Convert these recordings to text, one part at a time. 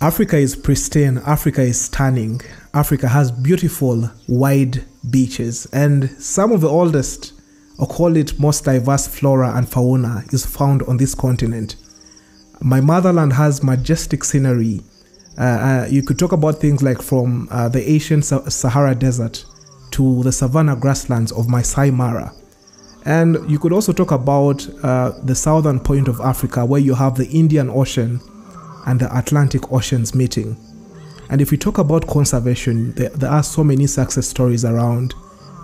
Africa is pristine, Africa is stunning, Africa has beautiful, wide beaches, and some of the oldest, or call it most diverse flora and fauna is found on this continent. My motherland has majestic scenery. You could talk about things like from the ancient Sahara Desert to the savanna grasslands of Masai Mara. And you could also talk about the southern point of Africa, where you have the Indian Ocean and the Atlantic Oceans meeting. And if we talk about conservation, there are so many success stories around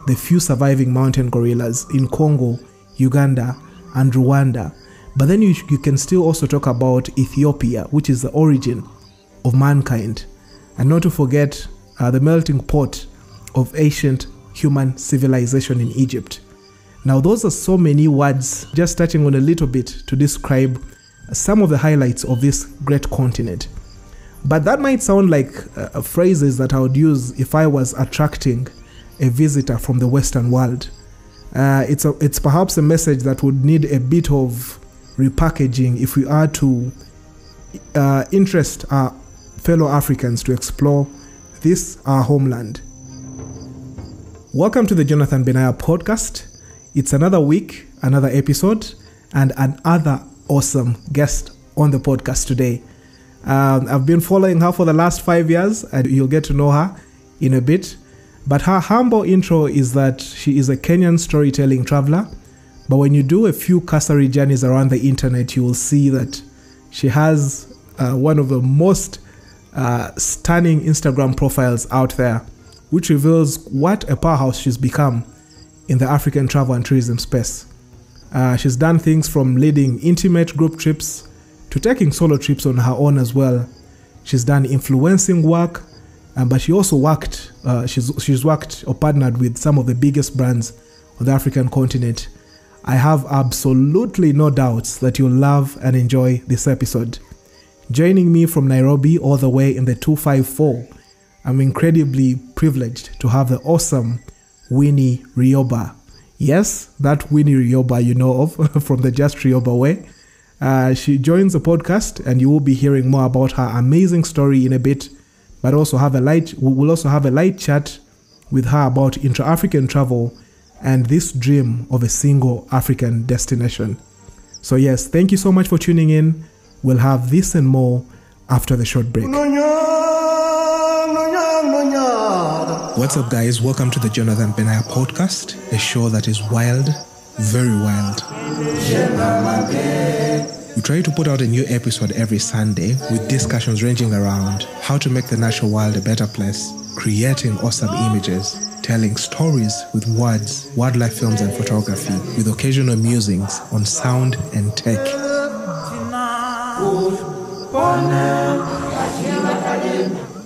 the few surviving mountain gorillas in Congo, Uganda, and Rwanda. But then you can still also talk about Ethiopia, which is the origin of mankind. And not to forget the melting pot of ancient human civilization in Egypt. Now, those are so many words, just touching on a little bit to describe some of the highlights of this great continent. But that might sound like phrases that I would use if I was attracting a visitor from the Western world. It's perhaps a message that would need a bit of repackaging if we are to interest our fellow Africans to explore this, our homeland. Welcome to the Jonathan Benaya podcast. It's another week, another episode, and another awesome guest on the podcast today. I've been following her for the last 5 years, and you'll get to know her in a bit. But her humble intro is that she is a Kenyan storytelling traveler. But when you do a few cursory journeys around the internet, you will see that she has one of the most stunning Instagram profiles out there, which reveals what a powerhouse she's become in the African travel and tourism space. She's done things from leading intimate group trips to taking solo trips on her own as well. She's done influencing work, but she also worked, she's worked or partnered with some of the biggest brands on the African continent. I have absolutely no doubts that you'll love and enjoy this episode. Joining me from Nairobi all the way in the 254, I'm incredibly privileged to have the awesome Winnie Rioba. Yes, that Winnie Rioba you know of from the Justrioba way. She joins the podcast, and you will be hearing more about her amazing story in a bit, but we'll also have a light chat with her about intra-African travel and this dream of a single African destination. So yes, thank you so much for tuning in. We'll have this and more after the short break. What's up, guys? Welcome to the Jonathan Benaya podcast, a show that is wild, very wild. We try to put out a new episode every Sunday with discussions ranging around how to make the natural world a better place, creating awesome images, telling stories with words, wildlife films and photography, with occasional musings on sound and tech.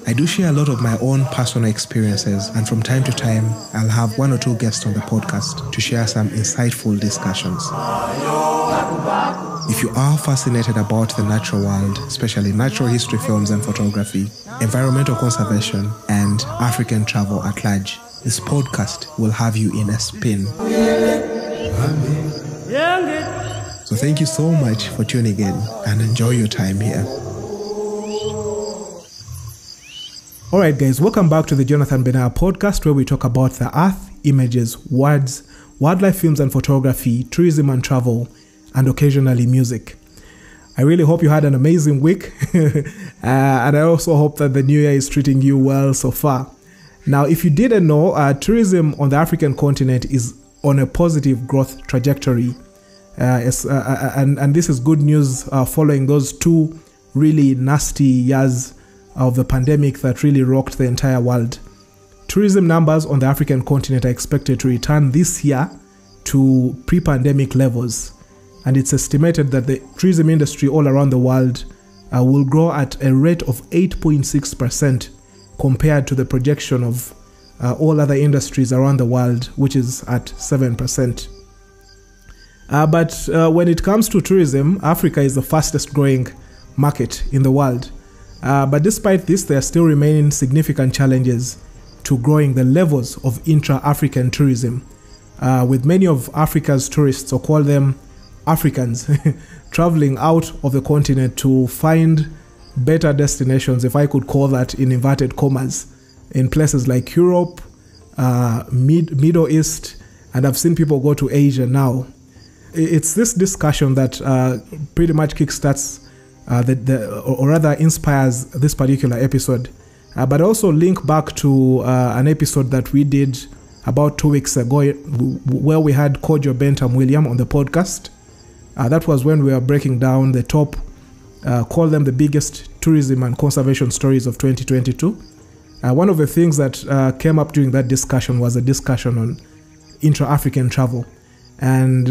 I do share a lot of my own personal experiences, and from time to time, I'll have one or two guests on the podcast to share some insightful discussions. If you are fascinated about the natural world, especially natural history films and photography, environmental conservation, and African travel at large, this podcast will have you in a spin. So thank you so much for tuning in, and enjoy your time here. Alright guys, welcome back to the Jonathan Benaya podcast, where we talk about the earth, images, words, wildlife films and photography, tourism and travel, and occasionally music. I really hope you had an amazing week, and I also hope that the new year is treating you well so far. Now, if you didn't know, tourism on the African continent is on a positive growth trajectory, and this is good news following those 2 really nasty years of the pandemic that really rocked the entire world. Tourism numbers on the African continent are expected to return this year to pre-pandemic levels, and it's estimated that the tourism industry all around the world will grow at a rate of 8.6% compared to the projection of all other industries around the world, which is at 7%. But when it comes to tourism, Africa is the fastest growing market in the world. But despite this, there are still remaining significant challenges to growing the levels of intra-African tourism, with many of Africa's tourists, or call them Africans, traveling out of the continent to find better destinations, if I could call that in inverted commas, in places like Europe, Middle East, and I've seen people go to Asia now. It's this discussion that pretty much kickstarts or rather inspires this particular episode. But also link back to an episode that we did about 2 weeks ago where we had Kojo Bentham William on the podcast. That was when we were breaking down the top, call them the biggest tourism and conservation stories of 2022. One of the things that came up during that discussion was a discussion on Intra-African travel. And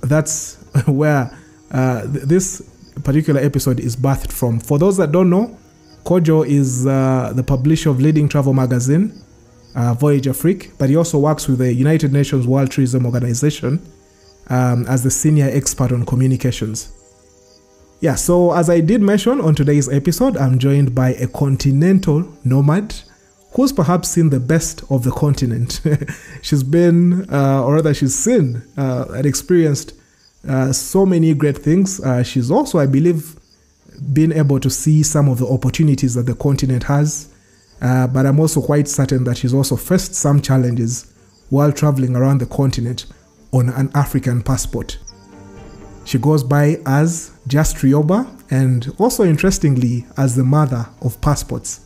that's where this particular episode is birthed from. For those that don't know, Kojo is the publisher of leading travel magazine, Voyage Afrique, but he also works with the United Nations World Tourism Organization as the senior expert on communications. Yeah, so as I did mention on today's episode, I'm joined by a continental nomad who's perhaps seen the best of the continent. She's been, or rather she's seen and experienced so many great things. She's also, I believe, been able to see some of the opportunities that the continent has. But I'm also quite certain that she's also faced some challenges while traveling around the continent on an African passport. She goes by as Justrioba and also interestingly as the mother of passports.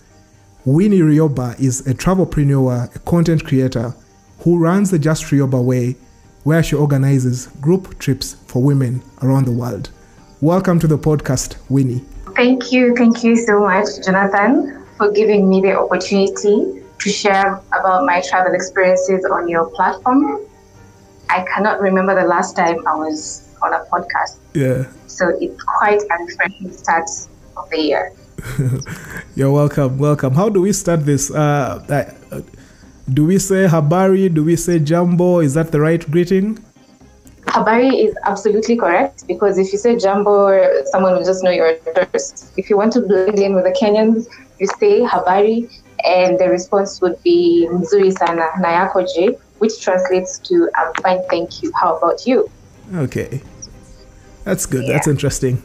Winnie Rioba is a travelpreneur, a content creator who runs the Justrioba Way, where she organizes group trips for women around the world. Welcome to the podcast, Winnie. Thank you so much, Jonathan, for giving me the opportunity to share about my travel experiences on your platform. I cannot remember the last time I was on a podcast. Yeah. So it's quite a refreshing start of the year. You're welcome. How do we start this? Do we say habari? Do we say jambo? Is that the right greeting? Habari is absolutely correct, because if you say jambo, someone will just know you're a tourist. If you want to blend in with the Kenyans, you say habari, and the response would be mzuri sana na yako je, which translates to I'm fine, thank you. How about you? Okay. That's good. Yeah. That's interesting.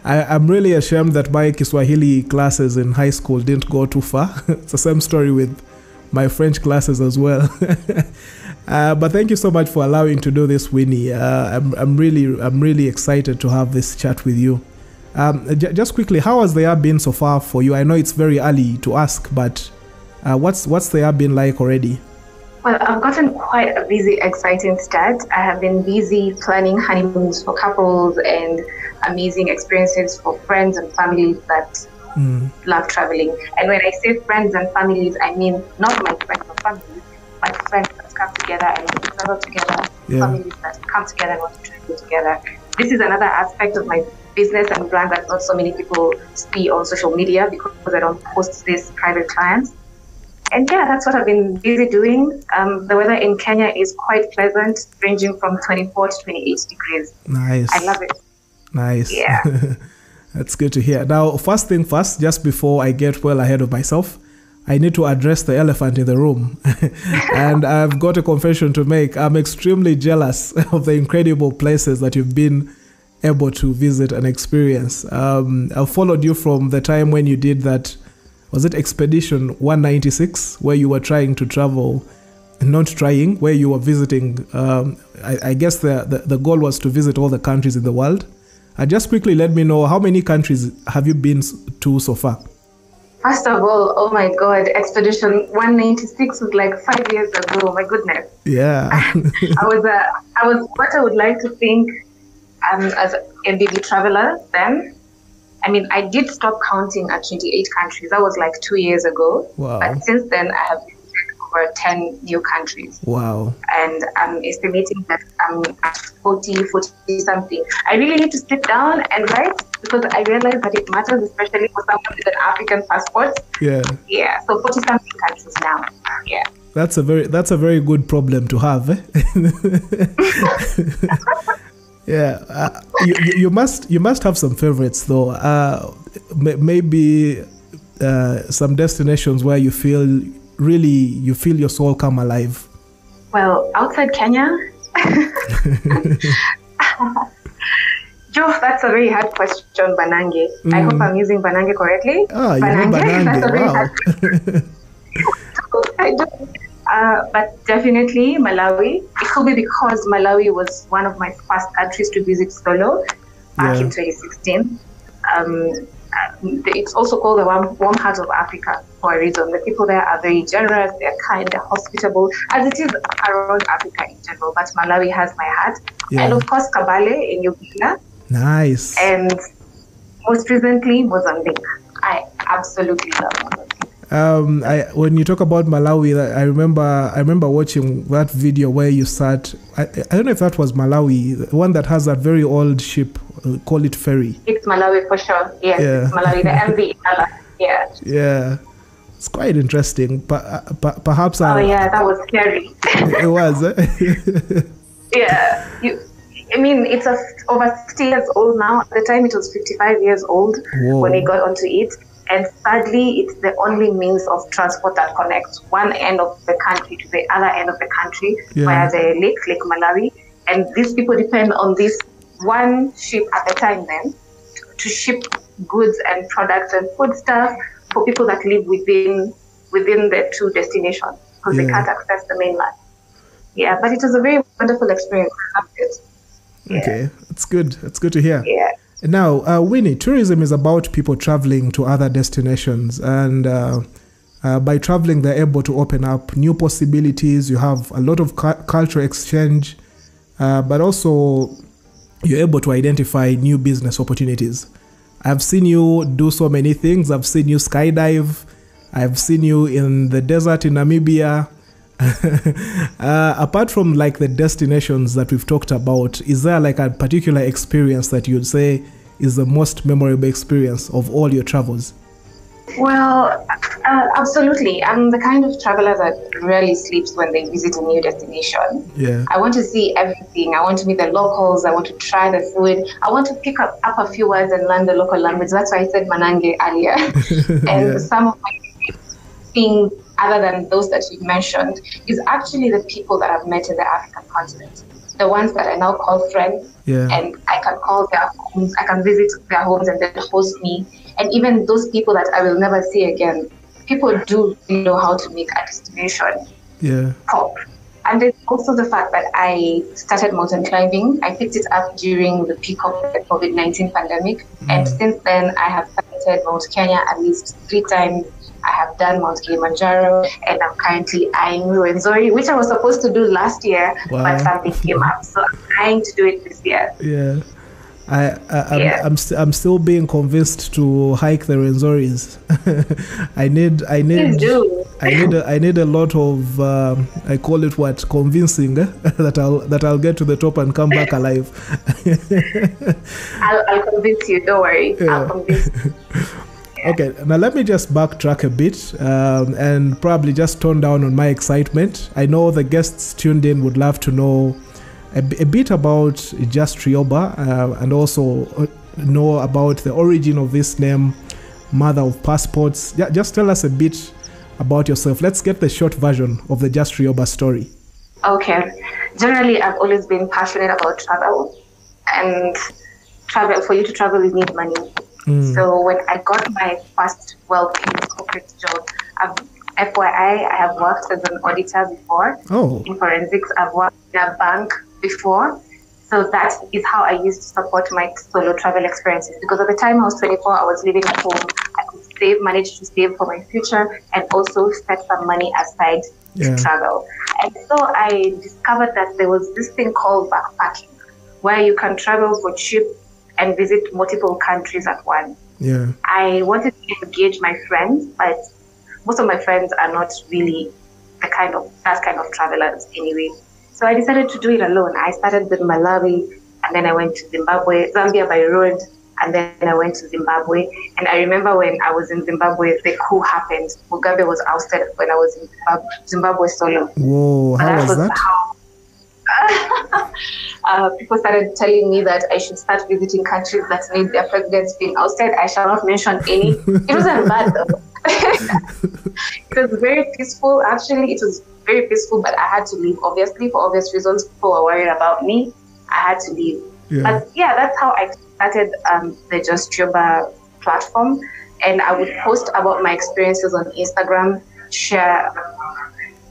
I'm really ashamed that my Kiswahili classes in high school didn't go too far. It's the same story with my French classes as well. But thank you so much for allowing to do this, Winnie. I'm really excited to have this chat with you. Just quickly, how has the year been so far for you? I know it's very early to ask, but what's the year been like already? Well, I've gotten quite a busy, exciting start. I have been busy planning honeymoons for couples and amazing experiences for friends and families that love traveling. And when I say friends and families, I mean not my friends or families, but friends that come together and want to travel together, families that come together and want to travel together. This is another aspect of my business and brand that not so many people see on social media because I don't post this private clients. And yeah, that's what I've been busy doing. The weather in Kenya is quite pleasant, ranging from 24 to 28 degrees. Nice. I love it. Nice. Yeah. That's good to hear. Now, first thing first, just before I get well ahead of myself, I need to address the elephant in the room. And I've got a confession to make. I'm extremely jealous of the incredible places that you've been able to visit and experience. I've followed you from the time when you did that. Was it Expedition 196, where you were trying to travel, where you were visiting, I guess the goal was to visit all the countries in the world. Just quickly let me know, how many countries have you been to so far? First of all, oh my God, Expedition 196 was like 5 years ago, my goodness. Yeah. I was what I would like to think as a baby traveler then. I mean, I did stop counting at 28 countries. That was like 2 years ago. Wow. But since then, I have visited over 10 new countries. Wow. And I'm estimating that I'm at 40 something. I really need to sit down and write because I realize that it matters, especially for someone with an African passport. Yeah. Yeah. So 40 something countries now. Yeah. That's a very good problem to have. Yeah, you must have some favorites though. Maybe some destinations where you feel your soul come alive. Well, outside Kenya, Joe, that's a very hard question, Banange. I hope I'm using Banange correctly. Ah, you know Banange. That's a very Wow. hard question. I don't, but definitely Malawi. It could be because Malawi was one of my first countries to visit solo back in 2016. It's also called the warm heart of Africa for a reason. The people there are very generous, they're kind, they're hospitable, as it is around Africa in general. But Malawi has my heart. Yeah. And of course, Kabale in Uganda. Nice. And most recently, Mozambique. I absolutely love Mozambique. When you talk about Malawi, I remember watching that video where you sat. I don't know if that was Malawi, the one that has that very old ship, call it ferry. It's Malawi for sure. Yes, yeah. It's Malawi, the MV Ilala. Yeah. Yeah. It's quite interesting, but perhaps. That was scary. It was. Yeah. It's over 60 years old now. At the time, it was 55 years old. Whoa. When we got onto it. And sadly, it's the only means of transport that connects one end of the country to the other end of the country via the Lake Malawi. And these people depend on this one ship at the time then to ship goods and products and food stuff for people that live within the two destinations because they can't access the mainland. Yeah, but it was a very wonderful experience. I loved it. Okay, it's good. It's good to hear. Yeah. Now, Winnie, tourism is about people traveling to other destinations, and by traveling, they're able to open up new possibilities. You have a lot of cultural exchange, but also you're able to identify new business opportunities. I've seen you do so many things. I've seen you skydive. I've seen you in the desert in Namibia. Apart from like the destinations that we've talked about, is there like a particular experience that you'd say is the most memorable experience of all your travels? Well, absolutely. I'm the kind of traveler that rarely sleeps when they visit a new destination. Yeah. I want to see everything. I want to meet the locals. I want to try the food. I want to pick up a few words and learn the local language. That's why I said Manange earlier. And some of my things, other than those that you've mentioned, is actually the people that I've met in the African continent. The ones that I now call friends. Yeah. And I can call their homes, I can visit their homes and they host me. And even those people that I will never see again, people do know how to make a destination pop. And there's also the fact that I started mountain climbing. I picked it up during the peak of the COVID-19 pandemic. And since then, I have visited Mount Kenya at least 3 times. I have done Mount Kilimanjaro, and I'm currently eyeing Ruwenzori, which I was supposed to do last year, but something came up. So I'm trying to do it this year. Yeah. I'm still being convinced to hike the Ruwenzoris. I need a lot of I call it what, convincing that I'll get to the top and come back alive. I'll convince you. Don't worry. Yeah. I'll convince you. Okay, now let me just backtrack a bit and probably just tone down on my excitement. I know the guests tuned in would love to know a bit about Justrioba and also know about the origin of this name, Mother of Passports. Just tell us a bit about yourself. Let's get the short version of the Justrioba story. Okay. Generally, I've always been passionate about travel. And for you to travel, you need money. So when I got my first well-paid corporate job, FYI, I have worked as an auditor before. In forensics. I've worked in a bank before. So that is how I used to support my solo travel experiences. Because at the time I was 24, I was living at home. I could manage to save for my future and also set some money aside to travel. And so I discovered that there was this thing called backpacking, where you can travel for cheap and visit multiple countries at once. Yeah. I wanted to engage my friends, but most of my friends are not really that kind of travelers anyway. So I decided to do it alone. I started with Malawi, and then I went to Zambia by road, and then I went to Zimbabwe. And I remember when I was in Zimbabwe, the coup happened. Mugabe was ousted when I was in Zimbabwe solo. Whoa, how was that? People started telling me that I should start visiting countries that need their presidents being ousted. I shall not mention any. It wasn't bad though. It was very peaceful. Actually, it was very peaceful, but I had to leave, obviously, for obvious reasons. People were worried about me. I had to leave. Yeah. But yeah, that's how I started the Justrioba platform. And I would post about my experiences on Instagram, share.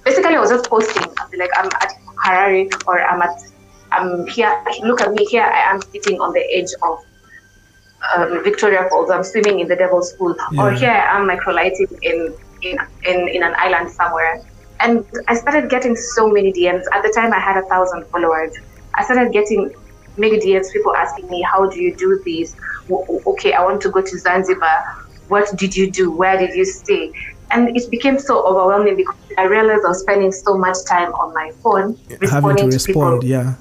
Basically, I was just posting. I'd be like, I'm at Harare, or I'm here. Look at me here. I am sitting on the edge of Victoria Falls. I'm swimming in the Devil's Pool. Yeah. Or here I am microlighting in an island somewhere. And I started getting so many DMs. At the time, I had 1,000 followers. I started getting many DMs, people asking me, how do you do this? Okay, I want to go to Zanzibar. What did you do? Where did you stay? And it became so overwhelming because I realized I was spending so much time on my phone having to respond, people. Yeah.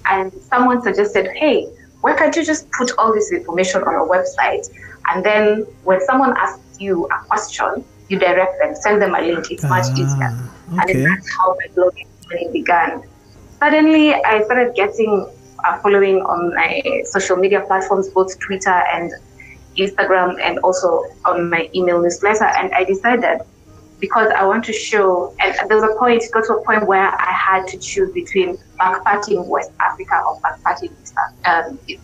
And someone suggested, hey, why can't you just put all this information on a website? And then when someone asks you a question, you direct them, send them a link. It's much easier. Okay. And then that's how my blogging journey began. Suddenly, I started getting a following on my social media platforms, both Twitter and Instagram, and also on my email newsletter. And I decided, because I want to show, and there was a point, it got to a point where I had to choose between backpacking West Africa or backpacking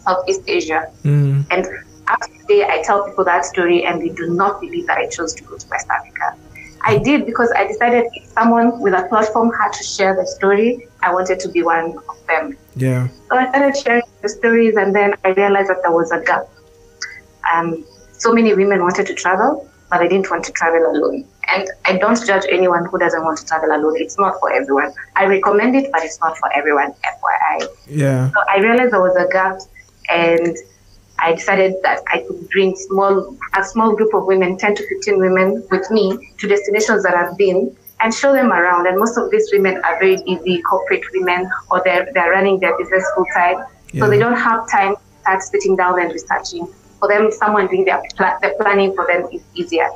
Southeast Asia. And after today, I tell people that story and they do not believe that I chose to go to West Africa. I did because I decided if someone with a platform had to share the story, I wanted to be one of them. Yeah. So I started sharing the stories, and then I realized that there was a gap. So many women wanted to travel, but they didn't want to travel alone. And I don't judge anyone who doesn't want to travel alone. It's not for everyone. I recommend it, but it's not for everyone, FYI. Yeah. So I realized there was a gap, and I decided that I could bring a small group of women, 10 to 15 women, with me to destinations that I've been and show them around. And most of these women are very busy corporate women, or they're running their business full time. Yeah. So they don't have time to start sitting down and researching. For them, someone doing their planning for them is easier.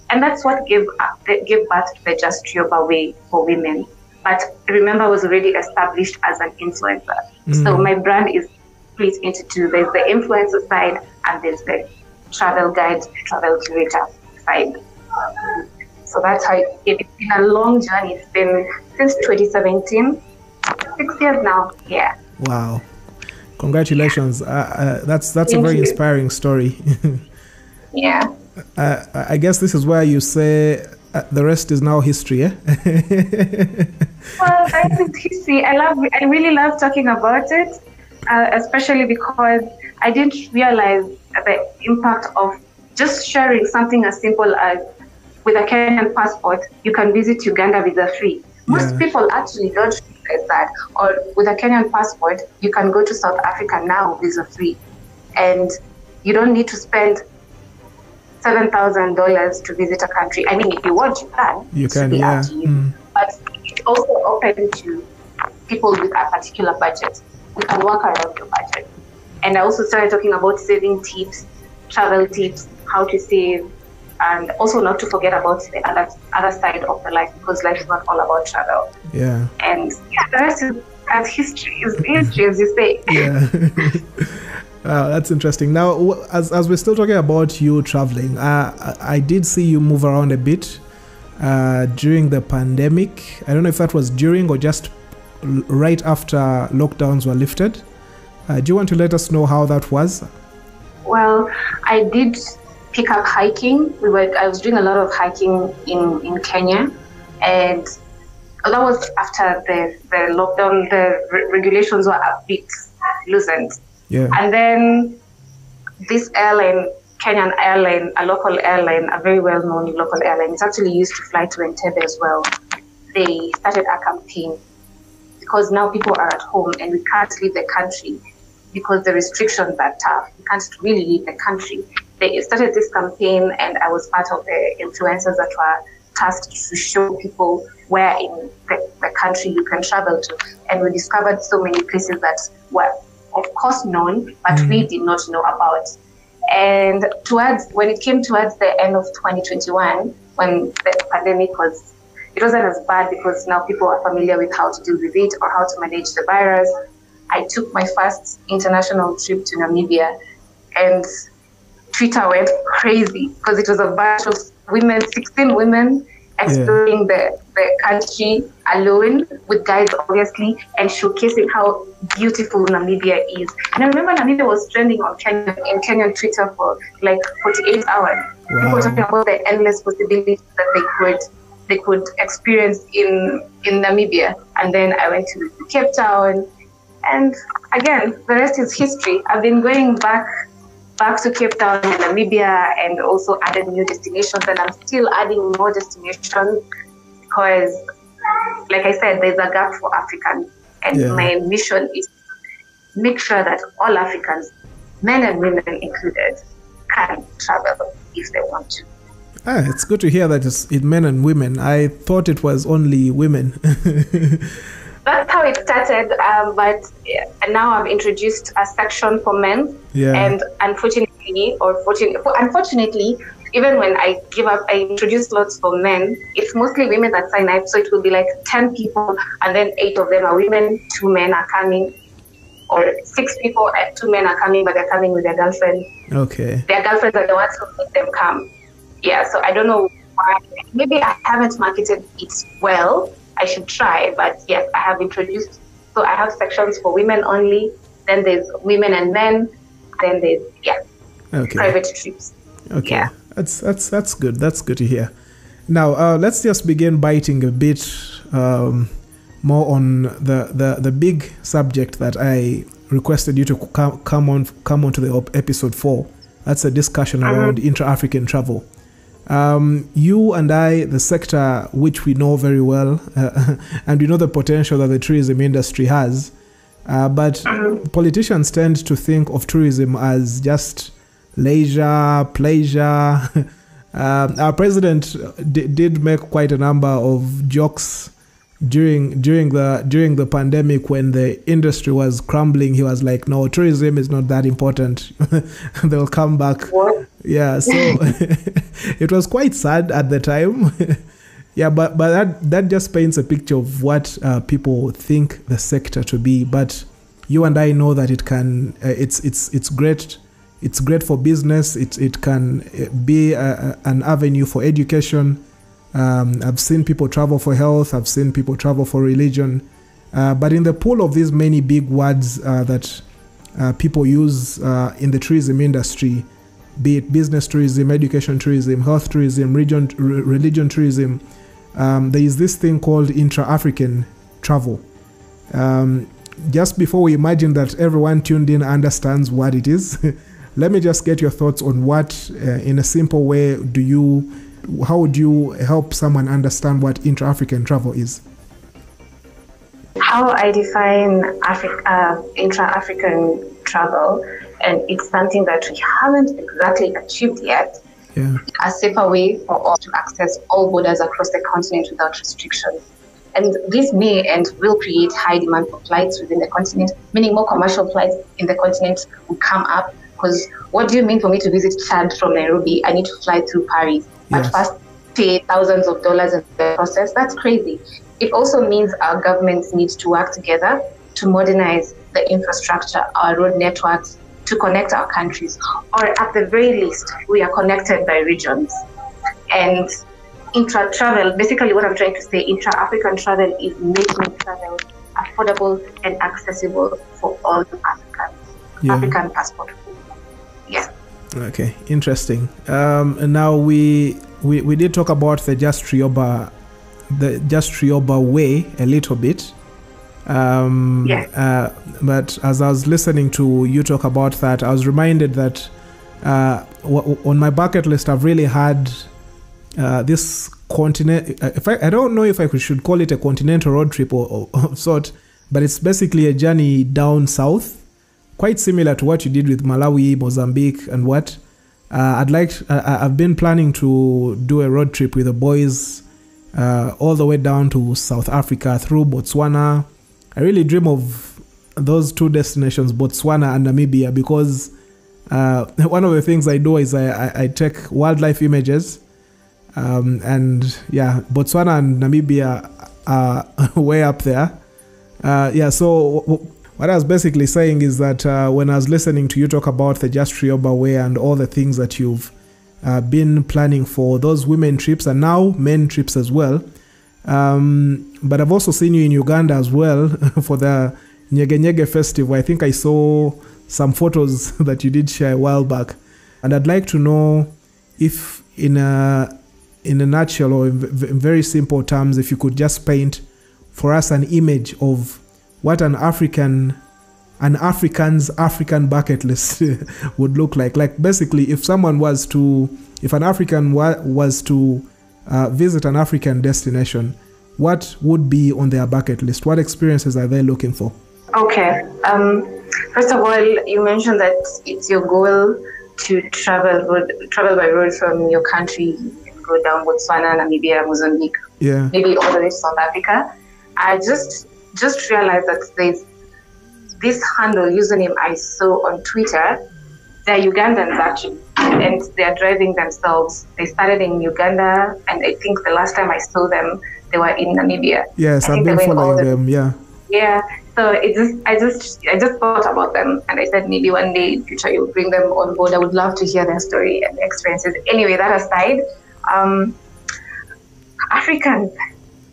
And that's what gave birth to the Justrioba way for women. But remember, I was already established as an influencer. So my brand is split into two. There's the influencer side and there's the travel guide, travel curator side. So that's how it's been a long journey. It's been since 2017, 6 years now. Yeah. Wow. Congratulations. That's a very inspiring story. Yeah. I guess this is where you say the rest is now history, eh? Well, that is history. I really love talking about it, especially because I didn't realize the impact of just sharing something as simple as, with a Kenyan passport, you can visit Uganda visa-free. Most people actually don't realize that. Or with a Kenyan passport, you can go to South Africa now visa-free. And you don't need to spend $7,000 to visit a country. I mean, if you want, you can. You can, yeah. But it's also open to people with a particular budget. You can work around your budget. And I also started talking about saving tips, travel tips, how to save, and also not to forget about the other side of the life, because life is not all about travel. Yeah. And yeah, the rest is history, as you say. Yeah. That's interesting. Now, as we're still talking about you traveling, I did see you move around a bit during the pandemic. I don't know if that was during or just right after lockdowns were lifted. Do you want to let us know how that was? Well, I did pick up hiking. I was doing a lot of hiking in Kenya, and that was after the lockdown. The regulations were a bit loosened. Yeah. And then this airline, Kenyan airline, a local airline, a very well-known local airline, it's actually used to fly to Entebbe as well. They started a campaign because now people are at home and we can't leave the country because the restrictions are tough. We can't really leave the country. They started this campaign, and I was part of the influencers that were tasked to show people where in the country you can travel to. And we discovered so many places that were, of course, known, but we did not know about. And when it came towards the end of 2021, when the pandemic it wasn't as bad because now people are familiar with how to deal with it or how to manage the virus. I took my first international trip to Namibia, and Twitter went crazy because it was a bunch of women, 16 women exploring the country alone with guides, obviously, and showcasing how beautiful Namibia is. And I remember Namibia was trending on Kenyan Twitter for like 48 hours. Wow. People were talking about the endless possibilities that they could experience in Namibia. And then I went to Cape Town, and again, the rest is history. I've been going back to Cape Town and Namibia, and also added new destinations, and I'm still adding more destinations because, like I said, there's a gap for Africans, and my mission is to make sure that all Africans, men and women included, can travel if they want to. It's good to hear that it's men and women. I thought it was only women. That's how it started, but now I've introduced a section for men. Yeah. And unfortunately, even when I introduce slots for men, it's mostly women that sign up. So it will be like 10 people, and then 8 of them are women, 2 men are coming, or 6 people and 2 men are coming, but they're coming with their girlfriends. Okay. Their girlfriends are the ones who make them come. Yeah, so I don't know why. Maybe I haven't marketed it well. I should try, but yes, I have introduced. So I have sections for women only. Then there's women and men. Then there's private trips. Okay, yeah. That's good. That's good to hear. Now let's just begin biting a bit more on the big subject that I requested you to come on to the episode 4. That's a discussion around intra-African travel. You and I, the sector which we know very well, and we know the potential that the tourism industry has, but politicians tend to think of tourism as just leisure, pleasure. Our president did make quite a number of jokes during the pandemic when the industry was crumbling. He was like, "No, tourism is not that important. They'll come back." What? Yeah, so it was quite sad at the time. Yeah, but that just paints a picture of what people think the sector to be. But you and I know that it can. It's great. It's great for business. It can be an avenue for education. I've seen people travel for health. I've seen people travel for religion. But in the pool of these many big words that people use in the tourism industry, be it business tourism, education tourism, health tourism, religion tourism, there is this thing called intra-African travel. Just before we imagine that everyone tuned in understands what it is, let me just get your thoughts on what, in a simple way, how would you help someone understand what intra-African travel is? How I define intra-African travel, and it's something that we haven't exactly achieved yet, a safer way for all to access all borders across the continent without restrictions. And this may and will create high demand for flights within the continent, meaning more commercial flights in the continent will come up. Because what do you mean for me to visit Chad from Nairobi? I need to fly through Paris. Yes. At first, pay thousands of dollars in the process. That's crazy. It also means our governments need to work together to modernize the infrastructure, our road networks, to connect our countries, or at the very least, we are connected by regions. And intra-travel, basically what I'm trying to say, intra-African travel is making travel affordable and accessible for all Africans. African passport. Yes. Okay, interesting. And now we did talk about the Justrioba way a little bit. But as I was listening to you talk about that, I was reminded that on my bucket list, I've really had this continent. I don't know if I should call it a continental road trip or sort, but it's basically a journey down south, quite similar to what you did with Malawi, Mozambique, and what. I've been planning to do a road trip with the boys all the way down to South Africa through Botswana. I really dream of those two destinations, Botswana and Namibia, because one of the things I do is I take wildlife images, and Botswana and Namibia are way up there. So what I was basically saying is that when I was listening to you talk about the Justrioba way and all the things that you've been planning for those women trips and now men trips as well. But I've also seen you in Uganda as well for the Nyege Nyege festival. I think I saw some photos that you did share a while back. And I'd like to know if in a nutshell or in very simple terms, if you could just paint for us an image of what an African's African bucket list would look like. Like basically, if an African was to visit an African destination, what would be on their bucket list? What experiences are they looking for? Okay. First of all, you mentioned that it's your goal to travel by road from your country, go down Botswana, Namibia, Mozambique, maybe all the way to South Africa. I just realized that there's this handle username I saw on Twitter. They're Ugandans actually, and they're driving themselves. They started in Uganda, and I think the last time I saw them, they were in Namibia. Yes, I've been following them. Yeah. Yeah. So I just thought about them, and I said maybe one day in future you'll bring them on board. I would love to hear their story and experiences. Anyway, that aside, Africans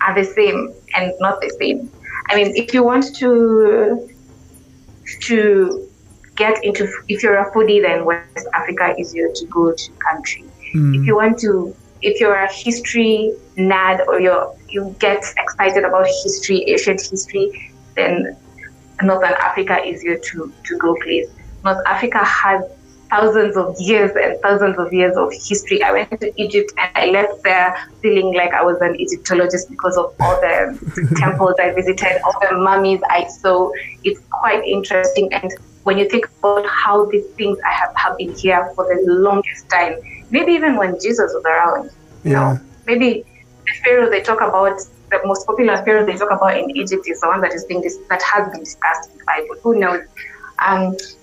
are the same and not the same. I mean, if you want to get into, if you're a foodie, then West Africa is your to go to country. If you're a history nerd or you get excited about history, ancient history, then Northern Africa is your to go place. North Africa has thousands of years and thousands of years of history. I went to Egypt and I left there feeling like I was an Egyptologist because of all the temples I visited, all the mummies I saw. It's quite interesting. And when you think about how these things have been here for the longest time, maybe even when Jesus was around, you know, maybe the pharaoh they talk about, the most popular pharaoh they talk about in Egypt is the one that has been discussed in the Bible. Who knows?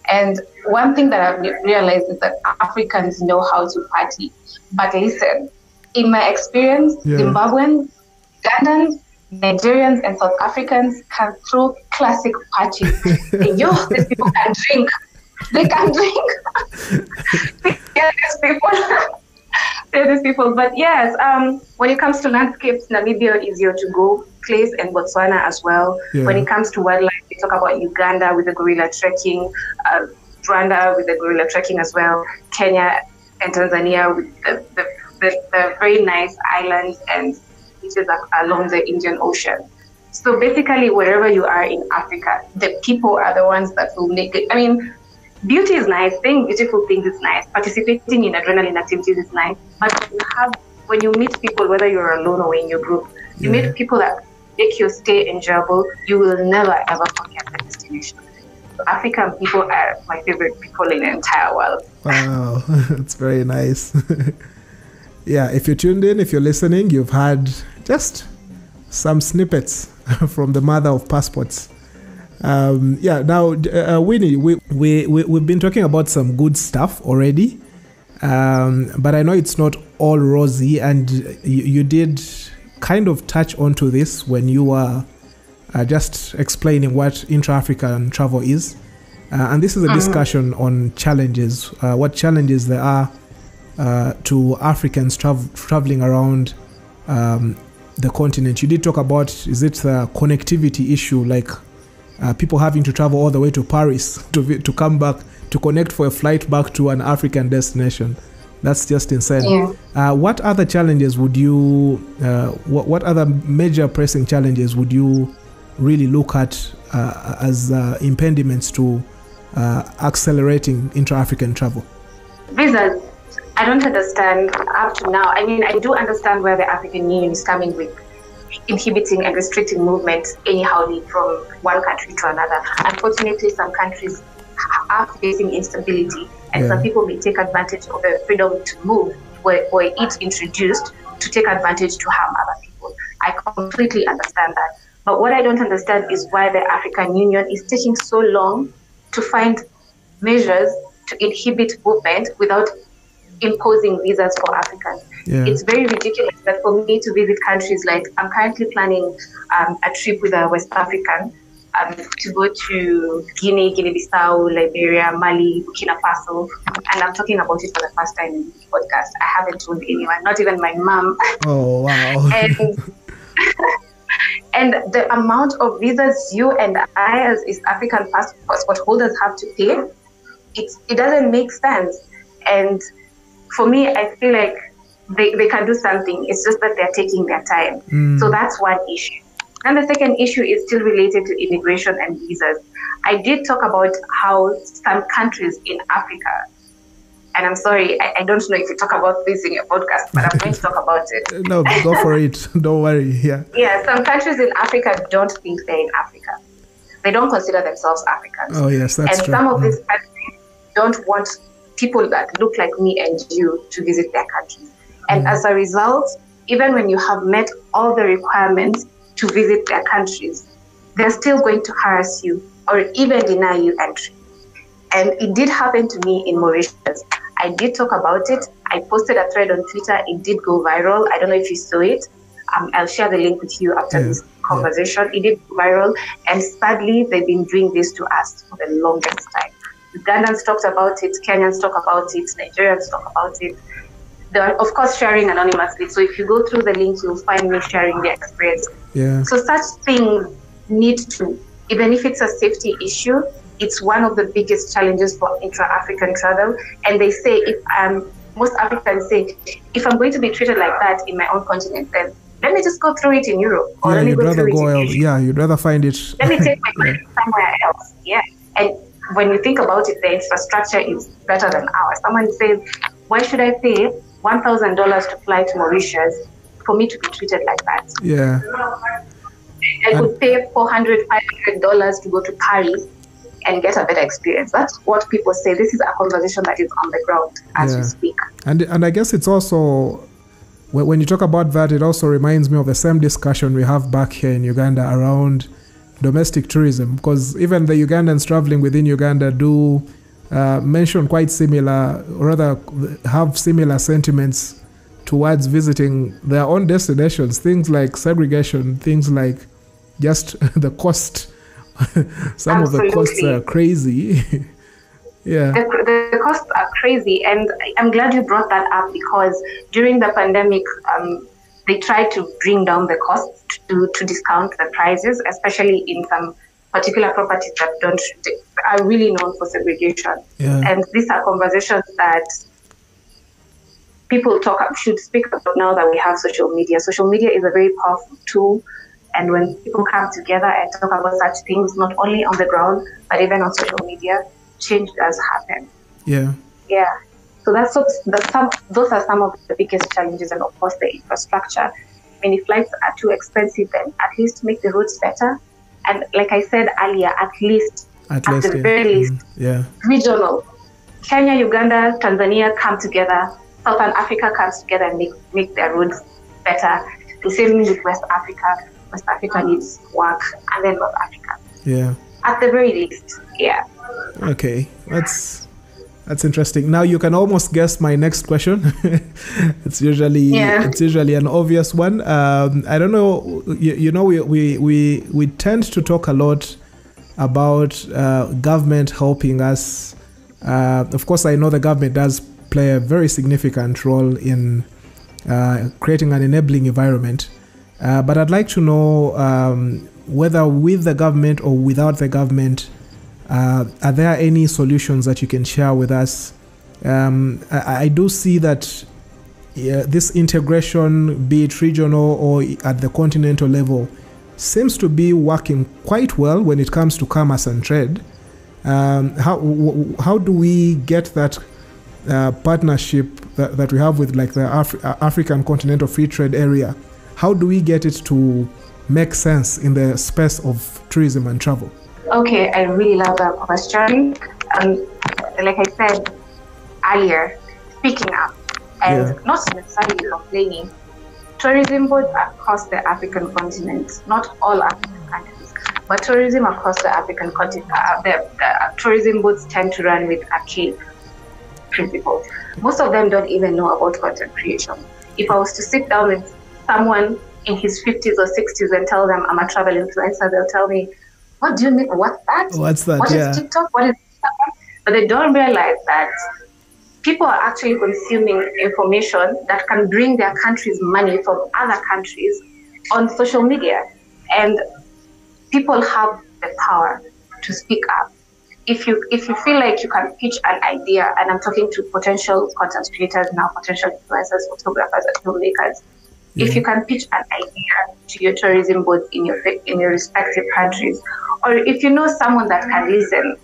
And one thing that I've realized is that Africans know how to party. But listen, in my experience, Zimbabweans, Ugandans, Nigerians, and South Africans can throw classic parties. And these people can drink. They can drink. These people. But yes, when it comes to landscapes, Namibia is your to-go place, and Botswana as well. When it comes to wildlife, we talk about Uganda with the gorilla trekking, Rwanda with the gorilla trekking as well, Kenya and Tanzania with the very nice islands and beaches along the Indian Ocean. So basically, wherever you are in Africa, the people are the ones that will make it. I mean, beauty is nice, saying beautiful things is nice, participating in adrenaline activities is nice, but when you meet people, whether you're alone or in your group, you meet people that make your stay enjoyable, you will never ever forget the destination. African people are my favorite people in the entire world. Wow, that's very nice. Yeah, if you're tuned in, if you're listening, you've had just some snippets from the mother of passports. Now, Winnie, we've been talking about some good stuff already, but I know it's not all rosy, and you did kind of touch onto this when you were just explaining what Intra-African travel is. And this is a discussion on challenges, what challenges there are to Africans traveling around the continent. You did talk about, is it the connectivity issue, like people having to travel all the way to Paris to come back, to connect for a flight back to an African destination? That's just insane. What other challenges would you, what other major pressing challenges would you really look at as impediments to accelerating intra-African travel? Visas. I don't understand up to now. I mean, I do understand where the African Union is coming with inhibiting and restricting movement anyhowly from one country to another. Unfortunately, some countries are facing instability, and some people may take advantage of the freedom to move where it's introduced to take advantage to harm other people. I completely understand that. But what I don't understand is why the African Union is taking so long to find measures to inhibit movement without imposing visas for Africans. It's very ridiculous that for me to visit countries like, I'm currently planning a trip with a West African to go to Guinea, Guinea-Bissau, Liberia, Mali, Burkina Faso, and I'm talking about it for the first time in this podcast. I haven't told anyone, not even my mom. Oh, wow. And the amount of visas you and I as East African passport holders have to pay, it doesn't make sense. And for me, I feel like they can do something. It's just that they're taking their time. So that's one issue. And the second issue is still related to immigration and visas. I did talk about how some countries in Africa, and I'm sorry, I don't know if you talk about this in your podcast, but I'm going to talk about it. No, go for it. Don't worry. Yeah. Yeah, some countries in Africa don't think they're in Africa. They don't consider themselves Africans. Oh, yes, that's true. And some of these countries don't want people that look like me and you to visit their countries. And as a result, even when you have met all the requirements to visit their countries, they're still going to harass you or even deny you entry. And it did happen to me in Mauritius. I did talk about it. I posted a thread on Twitter. It did go viral. I don't know if you saw it. I'll share the link with you after this conversation. It did go viral. And sadly, they've been doing this to us for the longest time. Ugandans talked about it. Kenyans talk about it. Nigerians talk about it. They're, of course, sharing anonymously. So if you go through the link, you'll find me sharing the experience. Yeah. So such things need to, even if it's a safety issue, it's one of the biggest challenges for intra-African travel. And they say, most Africans say, if I'm going to be treated like that in my own continent, then let me just go through it in Europe. Or let me you'd go rather through go it in else. Yeah, you'd rather find it. Let me take my money somewhere else. Yeah. And when you think about it, the infrastructure is better than ours. Someone says, why should I pay $1,000 to fly to Mauritius for me to be treated like that? Yeah. I could pay $400, $500 to go to Paris and get a better experience. That's what people say. This is a conversation that is on the ground as we speak. And I guess it's also, when you talk about that, it also reminds me of the same discussion we have back here in Uganda around domestic tourism, because even the Ugandans traveling within Uganda do mention quite similar, or rather have similar sentiments towards visiting their own destinations, things like segregation, things like just the cost. Some of the costs are crazy. Yeah. The costs are crazy, and I'm glad you brought that up, because during the pandemic, they tried to bring down the costs to discount the prices, especially in some particular properties that are really known for segregation. Yeah. And these are conversations that people should speak about now that we have social media. Social media is a very powerful tool. And when people come together and talk about such things, not only on the ground, but even on social media, change does happen. Yeah. Yeah. So those are some of the biggest challenges, and of course the infrastructure. When if flights are too expensive, then at least make the roads better. And like I said earlier, at the very least, regional. Kenya, Uganda, Tanzania come together. Southern Africa comes together and make their roads better. The same with West Africa. West Africa needs work, and then North Africa. Yeah. At the very least, yeah. Okay, that's interesting. Now you can almost guess my next question. It's usually an obvious one. I don't know. You know, we tend to talk a lot about government helping us. Of course, I know the government does play a very significant role in creating an enabling environment. But I'd like to know whether with the government or without the government, are there any solutions that you can share with us? I do see that this integration, be it regional or at the continental level, seems to be working quite well when it comes to commerce and trade. How do we get that partnership that we have with like the African Continental Free Trade Area? How do we get it to make sense in the space of tourism and travel? Okay, I really love that question. Like I said earlier, speaking up and not necessarily complaining, tourism boards across the African continent, not all African countries, but tourism across the African continent, the tourism boards tend to run with archaic principles. Most of them don't even know about content creation. If I was to sit down with someone in his 50s or 60s and tell them I'm a travel influencer, they'll tell me, what do you mean? What's that? What's that? What is TikTok? What is Instagram? But they don't realize that people are actually consuming information that can bring their country's money from other countries on social media. And people have the power to speak up. If you feel like you can pitch an idea, and I'm talking to potential content creators now, potential influencers, photographers, and filmmakers, if you can pitch an idea to your tourism boards in your respective countries, or if you know someone that can listen,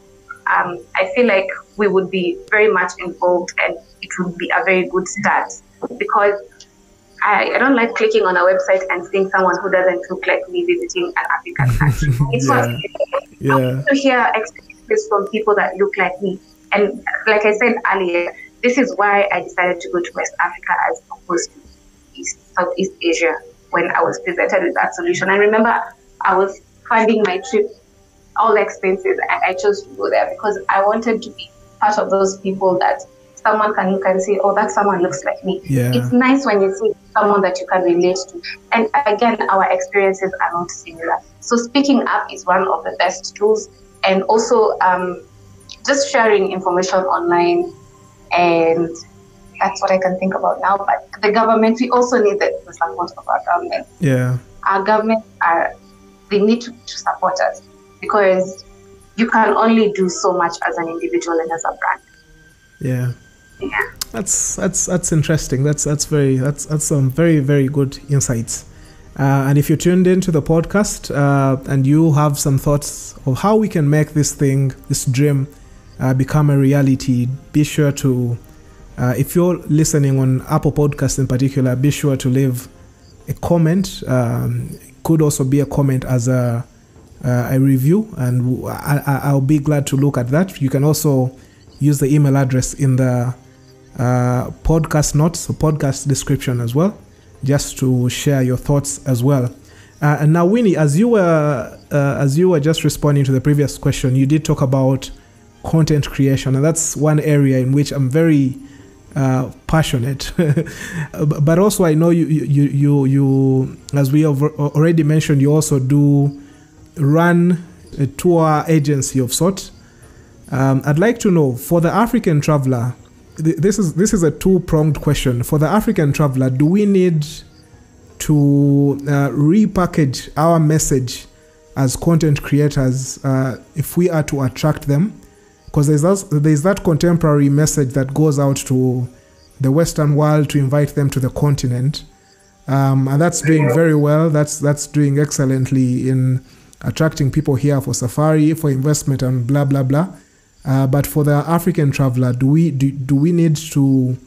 I feel like we would be very much involved, and it would be a very good start, because I don't like clicking on a website and seeing someone who doesn't look like me visiting an African country. It's not. I want to hear experiences from people that look like me. And like I said earlier, this is why I decided to go to West Africa as opposed to Southeast Asia when I was presented with that solution. I remember I was funding my trip, all the expenses, and I chose to go there because I wanted to be part of those people that someone can look and say, oh, that someone looks like me. Yeah. It's nice when you see someone that you can relate to. And again, our experiences are not similar. So speaking up is one of the best tools. And also just sharing information online. And that's what I can think about now. But the government, we also need the support of our government. Yeah. Our government, they need to support us, because you can only do so much as an individual and as a brand. Yeah. Yeah. That's interesting. That's some very, very good insights. And if you tuned into the podcast and you have some thoughts of how we can make this dream become a reality, be sure to, if you're listening on Apple Podcasts in particular, be sure to leave a comment. Could also be a comment as a review, and I'll be glad to look at that. You can also use the email address in the podcast notes, or podcast description as well, just to share your thoughts as well. And now, Winnie, as you were just responding to the previous question, you did talk about content creation, and that's one area in which I'm very passionate. But also, I know you, as we have already mentioned, you also do run a tour agency of sorts. I'd like to know, for the African traveler, this is a two-pronged question. For the African traveler, do we need to repackage our message as content creators if we are to attract them? Because there's that contemporary message that goes out to the Western world to invite them to the continent, and that's doing very well. That's doing excellently in attracting people here for safari, for investment, and blah blah blah. But for the African traveler, do we need to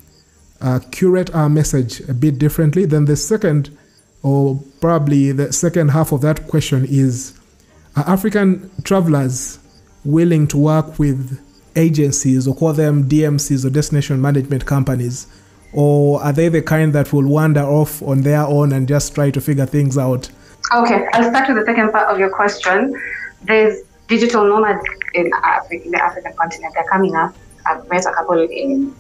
curate our message a bit differently? Then the second, or probably the second half of that question is, are African travelers willing to work with agencies, or call them DMCs, or destination management companies? Or are they the kind that will wander off on their own and just try to figure things out? Okay, I'll start with the second part of your question. There's digital nomads in the African continent. They're coming up. I've met a couple in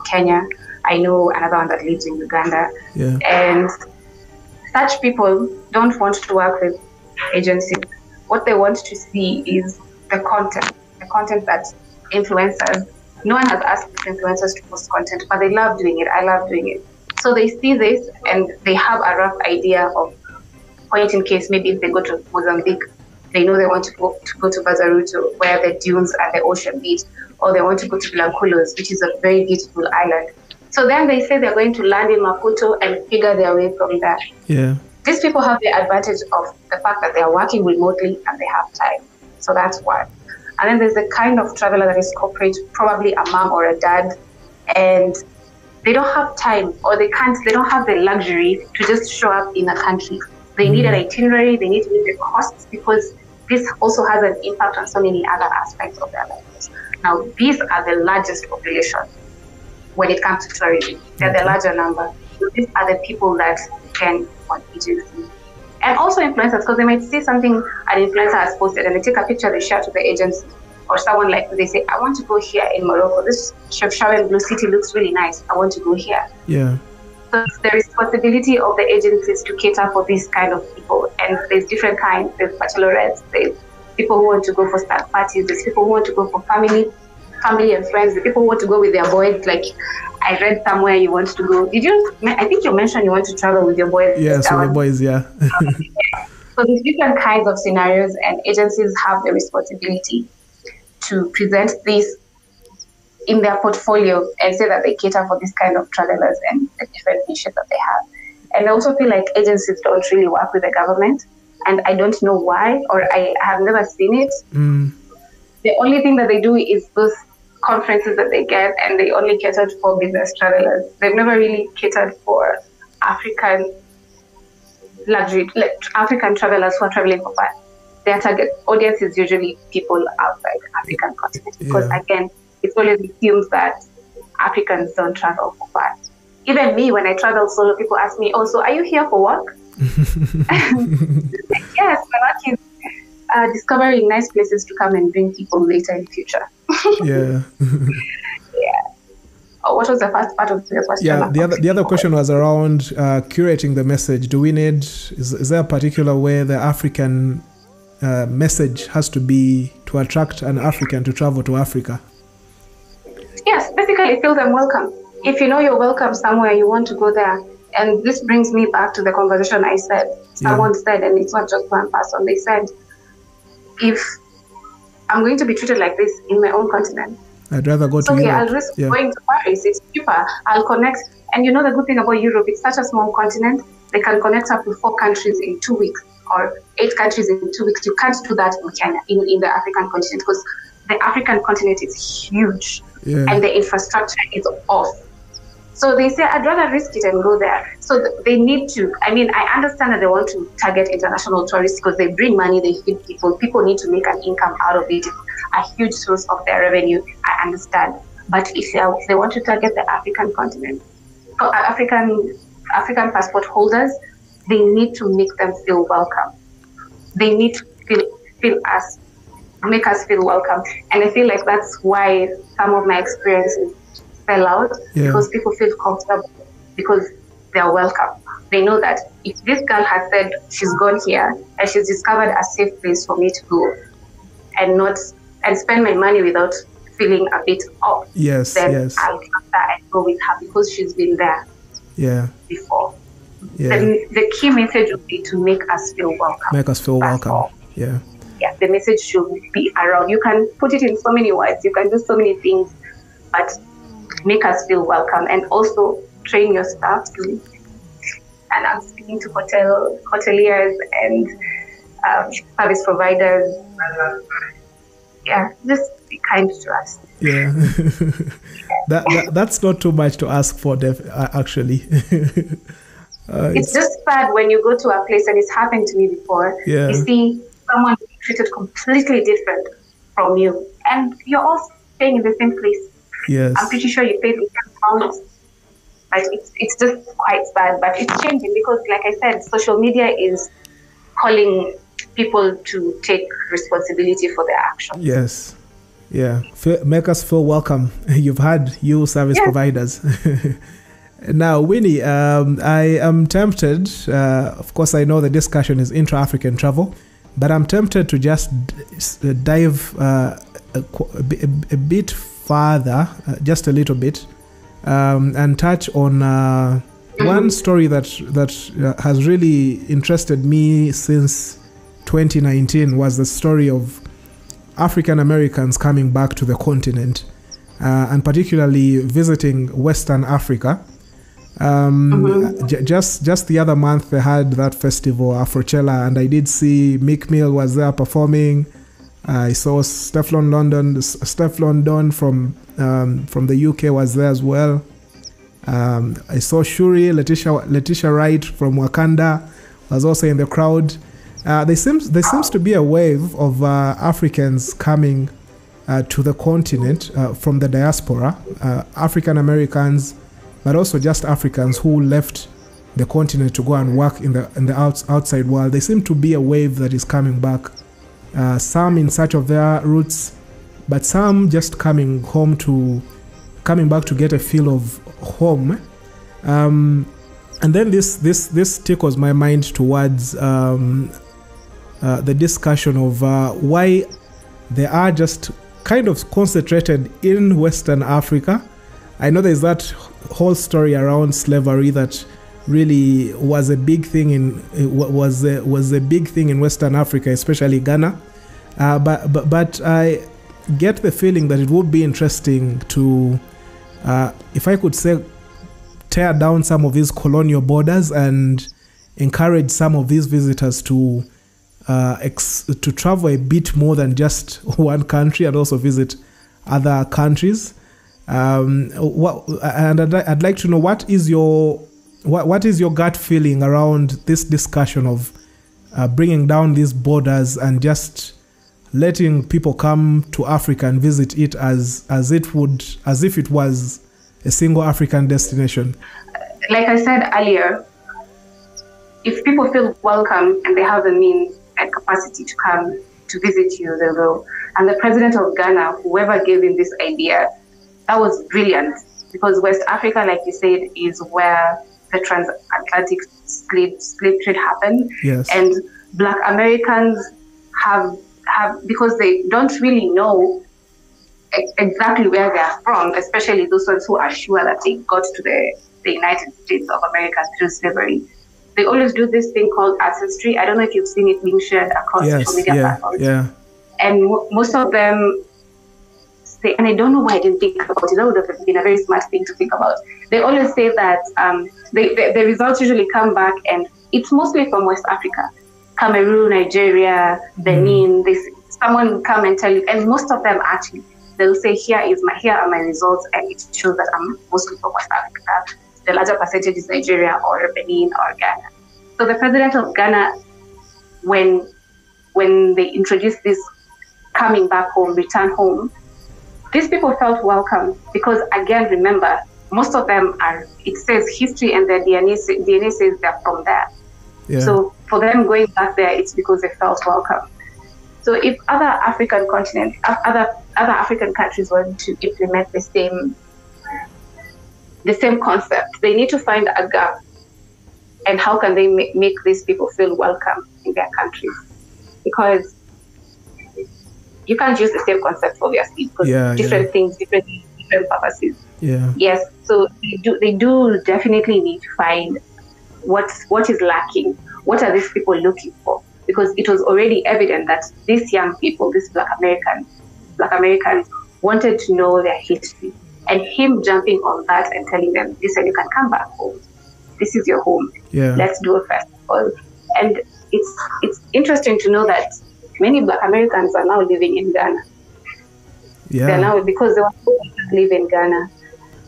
Kenya. I know another one that lives in Uganda. Yeah. And such people don't want to work with agencies. What they want to see is the content that influencers. No one has asked influencers to post content, but they love doing it. I love doing it. So they see this and they have a rough idea of, point in case, maybe if they go to Mozambique, they know they want to go to Bazaruto, where the dunes and the ocean meet, or they want to go to Blanculos, which is a very beautiful island. So then they say they're going to land in Maputo and figure their way from there. Yeah. These people have the advantage of the fact that they are working remotely and they have time. So that's one. And then there's the kind of traveler that is corporate, probably a mom or a dad, and they don't have time, or they don't have the luxury to just show up in a country. They need an itinerary, they need to meet the costs, because this also has an impact on so many other aspects of their lives. Now, these are the largest population when it comes to tourism. They're the larger number. So these are the people that depend on agency. And also influencers, because they might see something an influencer has posted and they take a picture, they share to the agency. Or someone like, they say, I want to go here in Morocco. This Chefchaouen Blue City looks really nice. I want to go here. Yeah. So it's the responsibility of the agencies to cater for these kind of people. And there's different kinds. There's bachelorettes, there's people who want to go for start parties, there's people who want to go for family and friends, the people who want to go with their boys. Like I read somewhere you want to go. I think you mentioned you want to travel with your boys. Yes, with your boys, yeah. So there's different kinds of scenarios, and agencies have the responsibility to present this in their portfolio and say that they cater for this kind of travelers and the different niches that they have. And I also feel like agencies don't really work with the government, and I don't know why, or I have never seen it. The only thing that they do is those conferences that they get, and they only catered for business travelers. They've never really catered for African luxury, like African travelers who are traveling for fun. Their target audience is usually people outside the African continent, because again, it's always assumed that Africans don't travel for fun. Even me, when I travel solo, people ask me, "Oh, so are you here for work?" Yes, my work is discovering nice places to come and bring people later in the future. Yeah. Oh, what was the first part of your question? Yeah, the other question was around curating the message. Do we need, is there a particular way the African message has to be to attract an African to travel to Africa? Yes, basically feel them welcome. If you know you're welcome somewhere, you want to go there. And this brings me back to the conversation I said. Someone said, and it's not just one person, they said, if I'm going to be treated like this in my own continent, I'd rather go to Europe. Europe. I'll risk going to Paris. It's cheaper. I'll connect. And you know the good thing about Europe, it's such a small continent. They can connect up to 4 countries in 2 weeks or 8 countries in 2 weeks. You can't do that in Kenya, in the African continent, because the African continent is huge and the infrastructure is off. So they say, I'd rather risk it and go there. So they need to, I mean, I understand that they want to target international tourists because they bring money, they feed people. People need to make an income out of it. It's a huge source of their revenue, I understand. But if they want to target the African continent, African passport holders, they need to make them feel welcome. They need to make us feel welcome. And I feel like that's why some of my experiences fell out, because people feel comfortable because they're welcome. They know that if this girl has said she's gone here and she's discovered a safe place for me to go and spend my money without feeling a bit off, then I'll come there and go with her because she's been there before. The key message would be to make us feel welcome. Make us feel welcome. Yeah, the message should be around. You can put it in so many words, you can do so many things, but make us feel welcome, and also train your staff to. And I'm speaking to hoteliers and service providers. Just be kind to us. Yeah, that's not too much to ask for, actually. It's just sad when you go to a place, and it's happened to me before. You see someone treated completely different from you, and you're all staying in the same place. Yes. I'm pretty sure you paid the £10. Like it's just quite sad, but it's changing because, like I said, social media is calling people to take responsibility for their actions. Yes. Yeah. Make us feel welcome. You've had service providers. Now, Winnie, I am tempted, of course, I know the discussion is Intra-African Travel, but I'm tempted to just dive a bit further, just a little bit, and touch on one story that has really interested me since 2019, was the story of African Americans coming back to the continent, and particularly visiting Western Africa. Just the other month they had that festival, Afrochella, and I did see Meek Mill was there performing. I saw Stefflon Don from the UK was there as well. I saw Shuri, Letitia Wright from Wakanda was also in the crowd. There seems to be a wave of Africans coming to the continent from the diaspora, African Americans, but also just Africans who left the continent to go and work in the outside world. There seems to be a wave that is coming back. Some in search of their roots, but some just coming back to get a feel of home. And then this tickles my mind towards the discussion of why they are just kind of concentrated in Western Africa. I know there's that whole story around slavery that really was a big thing in Western Africa, especially Ghana. But I get the feeling that it would be interesting to, if I could say, tear down some of these colonial borders and encourage some of these visitors to travel a bit more than just one country and also visit other countries. And I'd like to know what is your gut feeling around this discussion of bringing down these borders and just letting people come to Africa and visit it as if it was a single African destination. Like I said earlier, if people feel welcome and they have the means and capacity to come to visit you, they will. And the president of Ghana, whoever gave him this idea, that was brilliant, because West Africa, like you said, is where the transatlantic slave trade happened. Yes. And Black Americans have because they don't really know exactly where they are from, especially those ones who are sure that they got to the United States of America through slavery. They always do this thing called ancestry. I don't know if you've seen it being shared across social media platforms. Yeah. And most of them say, and I don't know why I didn't think about it. That would have been a very smart thing to think about. They always say that the results usually come back, and it's mostly from West Africa. Cameroon, Nigeria, Benin. Someone will come and tell you, and most of them actually, they'll say, here are my results, and it shows that I'm mostly from West Africa. The larger percentage is Nigeria or Benin or Ghana. So the president of Ghana, when they introduced this coming back home, return home, these people felt welcome because, again, remember, most of them are, it says history and their DNA says they're from there. Yeah. So for them going back there, it's because they felt welcome. So if other African countries want to implement the same concept, they need to find a gap. And how can they make these people feel welcome in their countries? Because you can't use the same concept, obviously, because different things, different purposes. Yeah. Yes. So they do definitely need to find what is lacking. What are these people looking for? Because it was already evident that these young people, these Black Americans, wanted to know their history. And him jumping on that and telling them, listen, you can come back home. This is your home. Yeah. Let's do a festival. And it's interesting to know that many Black Americans are now living in Ghana. Yeah. They're now, because they want to live in Ghana.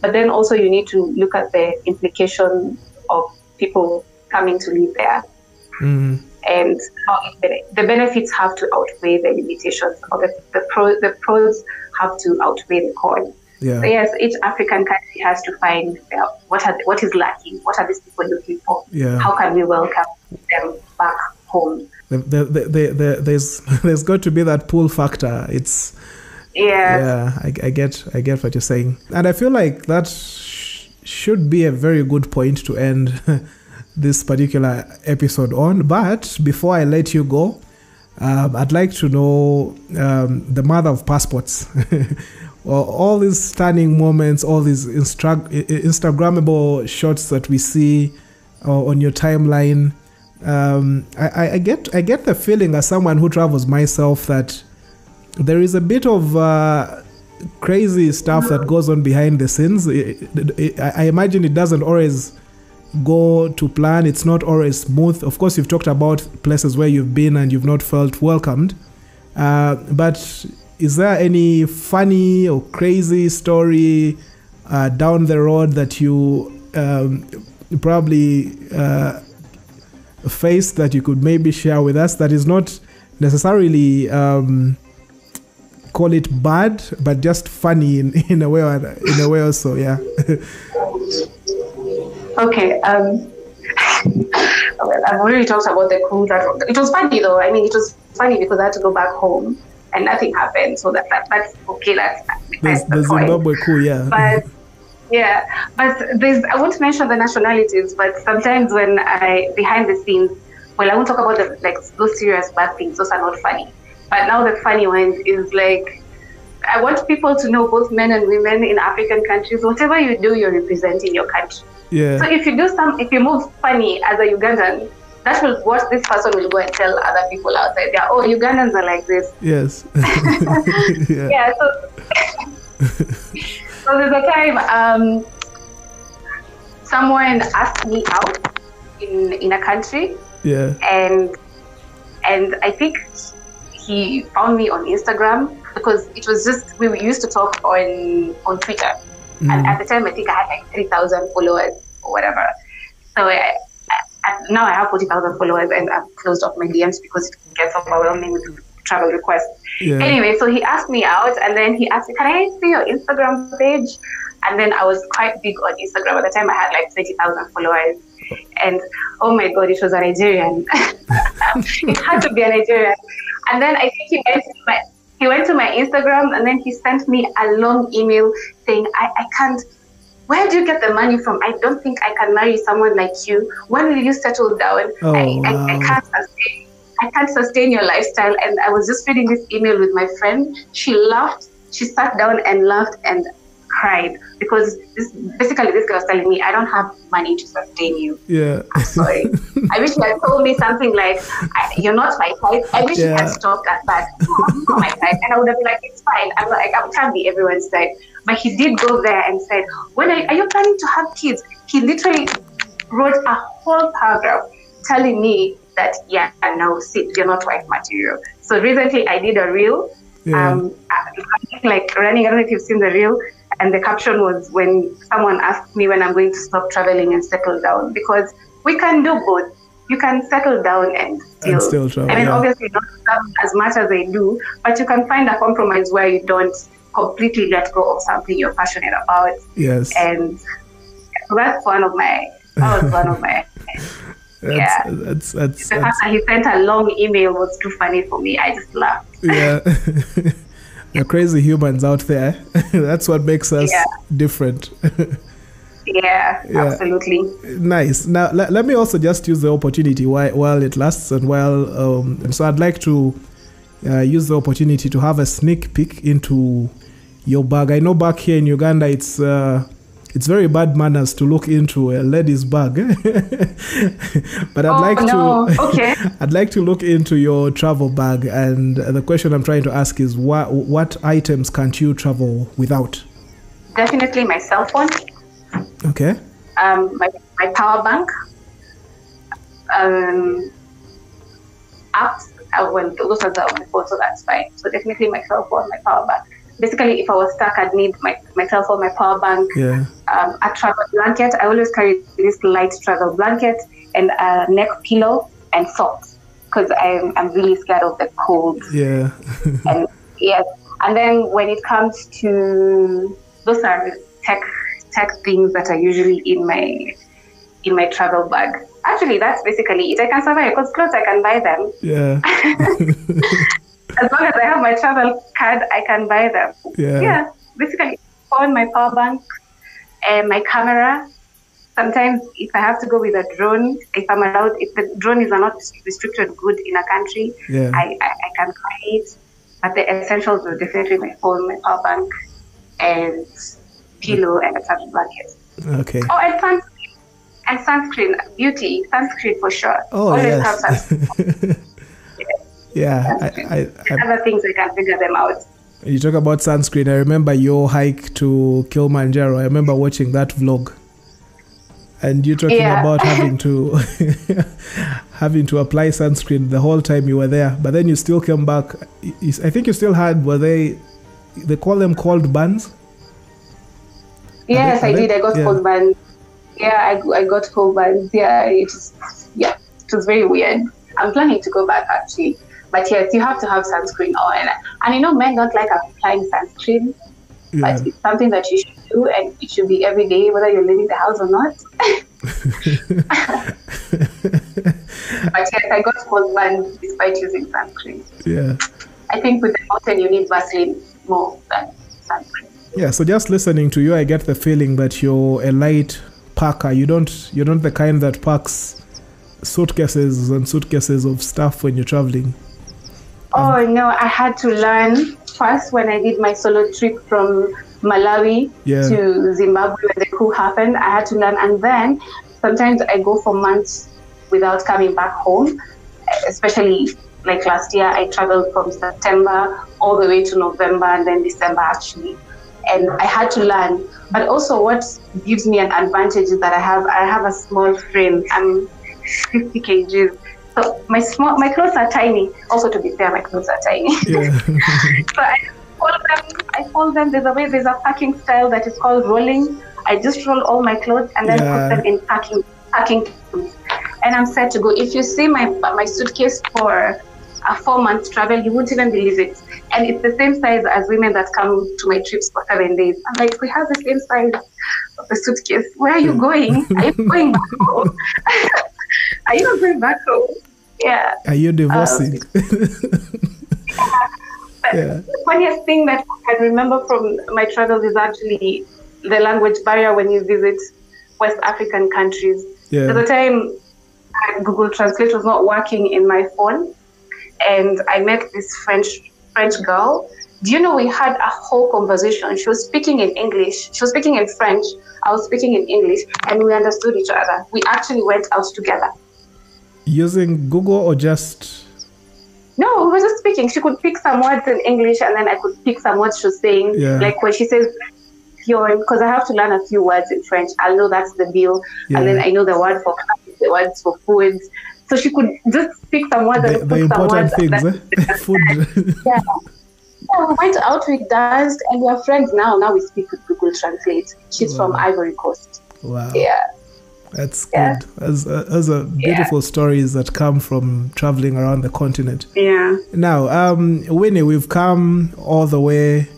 But then also you need to look at the implication of people coming to live there. Mm-hmm. And how the benefits have to outweigh the limitations, or the pros have to outweigh the cons. Yeah. So yes, each African country has to find what is lacking, what are these people looking for, how can we welcome them back home. There's got to be that pull factor. It's I get what you're saying, and I feel like that should be a very good point to end this particular episode on. But before I let you go, I'd like to know the mother of passports. All these stunning moments, all these Instagrammable shots that we see on your timeline. I get the feeling, as someone who travels myself, that there is a bit of crazy stuff that goes on behind the scenes. I imagine it doesn't always go to plan. It's not always smooth. Of course, you've talked about places where you've been and you've not felt welcomed. But is there any funny or crazy story down the road that you probably faced that you could maybe share with us, that is not necessarily call it bad, but just funny in a way also? Yeah. Okay. Well, I've already talked about the crew. It was funny though. I mean, it was funny because I had to go back home and nothing happened. So that's okay. That's the Zimbabwe crew, yeah. But I won't mention the nationalities, but sometimes when behind the scenes, well, I won't talk about those serious bad things. Those are not funny. But now the funny ones is like, I want people to know, both men and women in African countries, whatever you do, you're representing your country. Yeah. So if you move funny as a Ugandan, that will what this person will go and tell other people outside there. Oh, Ugandans are like this. Yes. Yeah. So there's a time someone asked me out in a country. Yeah. And I think he found me on Instagram, because it was just, we used to talk on Twitter. And at the time, I think I had like 3,000 followers or whatever. So now I have 40,000 followers, and I've closed off my DMs because it gets overwhelming with travel requests. Yeah. Anyway, so he asked me out, and then he asked me, can I see your Instagram page? And then I was quite big on Instagram. At the time, I had like 20,000 followers. And oh my God, it was a Nigerian. It had to be a Nigerian. And then I think he went to my Instagram, and then he sent me a long email saying, I can't, where do you get the money from? I don't think I can marry someone like you. When will you settle down? I can't sustain your lifestyle. And I was just reading this email with my friend. She laughed. She sat down and laughed and cried, because this guy was telling me, I don't have money to sustain you. Yeah. I'm sorry. I wish he had told me something like, you're not my type. I wish he had stopped at that. You're not my type. And I would have been like, it's fine. I'm like, I can't be everyone's type. But he did go there and said, when are you planning to have kids? He literally wrote a whole paragraph telling me that, you're not wife material. So recently I did a reel. Like running, I don't know if you've seen the reel. And the caption was, when someone asked me when I'm going to stop traveling and settle down, because we can do both. You can settle down and still travel. I mean, obviously not as much as I do, but you can find a compromise where you don't completely let go of something you're passionate about. Yes. And that's one of my. That's the fact that he sent a long email was too funny for me. I just laughed. Yeah. You're crazy humans out there. That's what makes us different. Yeah, absolutely. Nice. Now, let me also just use the opportunity while it lasts, and so I'd like to use the opportunity to have a sneak peek into your bag. I know back here in Uganda, it's very bad manners to look into a lady's bag. But I'd like to look into your travel bag, and the question I'm trying to ask is, what items can't you travel without? Definitely my cell phone. Okay. My power bank. Apps. Those are on my phone, so that's fine. So definitely my cell phone, my power bank. Basically, if I was stuck, I'd need my cell phone, my power bank, a travel blanket. I always carry this light travel blanket, and a neck pillow and socks, because I'm really scared of the cold. Yeah. And then when it comes to, those are tech things that are usually in my travel bag. Actually, that's basically it. I can survive, because clothes I can buy them. Yeah. As long as I have my travel card, I can buy them. Yeah. Basically, phone, my power bank, and my camera. Sometimes, if I have to go with a drone, if I'm allowed, if the drone is not restricted good in a country, I can buy it. But the essentials are definitely my phone, my power bank, and pillow, and a travel blanket. Okay. Oh, and sunscreen. Beauty, sunscreen for sure. Oh, always yes. have sunscreen. Yeah, other things I can figure them out. You talk about sunscreen. I remember your hike to Kilimanjaro. I remember watching that vlog, and you talking about having to apply sunscreen the whole time you were there. But then you still came back. I think you still had. Were they call them cold burns? Yes, I did. I got cold burns. Yeah, I got cold burns. Yeah, it was very weird. I'm planning to go back actually. But yes, you have to have sunscreen on. And men don't like applying sunscreen, but it's something that you should do, and it should be every day, whether you're leaving the house or not. But yes, I got cold burns despite using sunscreen. Yeah. I think with the mountain, you need Vaseline more than sunscreen. Yeah, so just listening to you, I get the feeling that you're a light packer. You're not the kind that packs suitcases and suitcases of stuff when you're traveling? Oh, no, I had to learn first when I did my solo trip from Malawi to Zimbabwe when the coup happened. I had to learn. And then sometimes I go for months without coming back home, especially like last year, I traveled from September all the way to November and then December actually. And I had to learn. But also what gives me an advantage is that I have a small frame. I'm 50 kgs. So my clothes are tiny. Also, to be fair, my clothes are tiny. Yeah. So I fold them. There's a packing style that is called rolling. I just roll all my clothes and then put them in packing tubes. And I'm set to go. If you see my suitcase for a 4-month travel, you won't even believe it. And it's the same size as women that come to my trips for 7 days. I'm like, we have the same size of the suitcase. Where are you going? Are you going back home? Are you not going back home? Yeah. Are you divorcing? The funniest thing that I remember from my travels is actually the language barrier when you visit West African countries. Yeah. At the time, Google Translate was not working in my phone, and I met this French girl. Do you know we had a whole conversation? She was speaking in English. She was speaking in French. I was speaking in English, and we understood each other. We actually went out together. Using Google or just? No, we were just speaking. She could pick some words in English, and then I could pick some words she was saying. Yeah. Like when she says, because I have to learn a few words in French. I'll know that's the bill. Yeah. And then I know the word for class, the words for foods. So she could just pick some words and put some words. The important things, Food. Yeah. Yeah, we went out, we danced, and we are friends now. Now we speak with Google Translate. She's from Ivory Coast. Wow. Yeah. That's good. Those are beautiful stories that come from traveling around the continent. Yeah. Now, Winnie, we've come all the way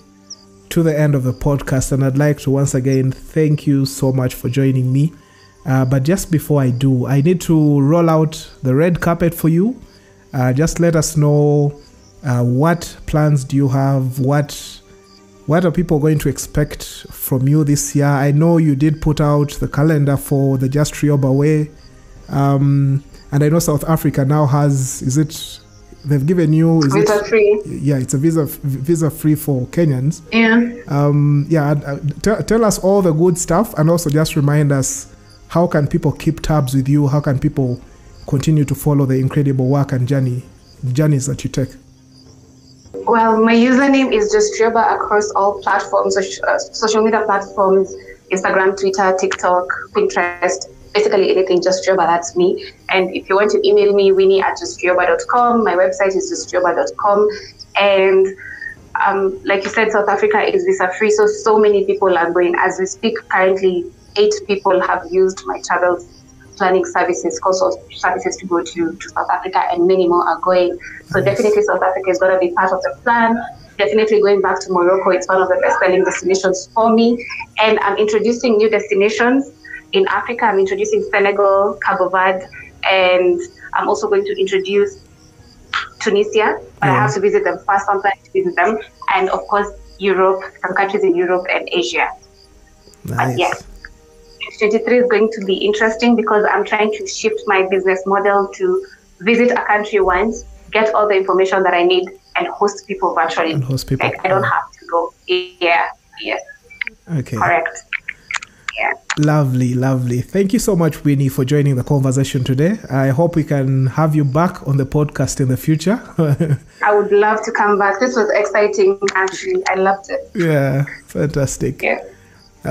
to the end of the podcast, and I'd like to once again thank you so much for joining me. But just before I do, I need to roll out the red carpet for you. Just let us know what plans do you have? What are people going to expect from you this year? I know you did put out the calendar for the Justrioba way. And I know South Africa now has, they've given you... Visa free. Yeah, it's a visa free for Kenyans. Yeah. Tell us all the good stuff, and also just remind us, how can people keep tabs with you? How can people continue to follow the incredible work and journeys that you take? Well, my username is Justrioba across all platforms, social media platforms, Instagram, Twitter, TikTok, Pinterest, basically anything Justrioba, that's me. And if you want to email me, winnie@justrioba.com. My website is justrioba.com. And like you said, South Africa is visa free, so many people are going. As we speak, currently 8 people have used my travel planning services, course services to go to South Africa, and many more are going. So definitely South Africa is going to be part of the plan. Definitely going back to Morocco. It's one of the best-selling destinations for me. And I'm introducing new destinations in Africa. I'm introducing Senegal, Cabo Verde, and I'm also going to introduce Tunisia. But I have to visit them first. I'm planning to visit them. And of course, Europe, some countries in Europe and Asia. Nice. But yes. 2023 is going to be interesting because I'm trying to shift my business model to visit a country once, get all the information that I need, and host people virtually. I don't have to go. Yeah. Okay. Correct. Yeah. Lovely. Thank you so much, Winnie, for joining the conversation today. I hope we can have you back on the podcast in the future. I would love to come back. This was exciting, actually. I loved it. Yeah, fantastic. Yeah.